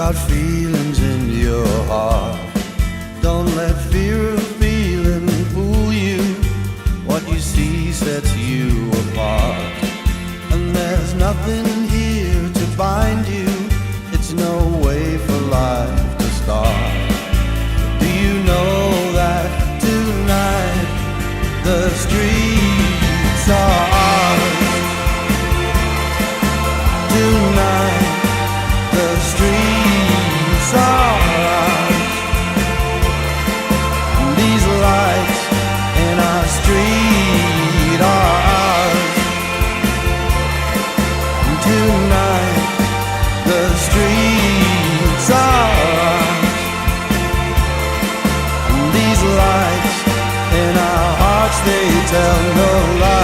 got feelings in your heart. Don't let fear of feeling fool you. What you see sets you apart. And there's nothing here to bind you. It's no way for life to start. Do you know that tonight the streets are ours? Tonight the streets are ours. These lights in our street are ours. Tonight the streets are ours. These lights in our hearts, they tell no lies.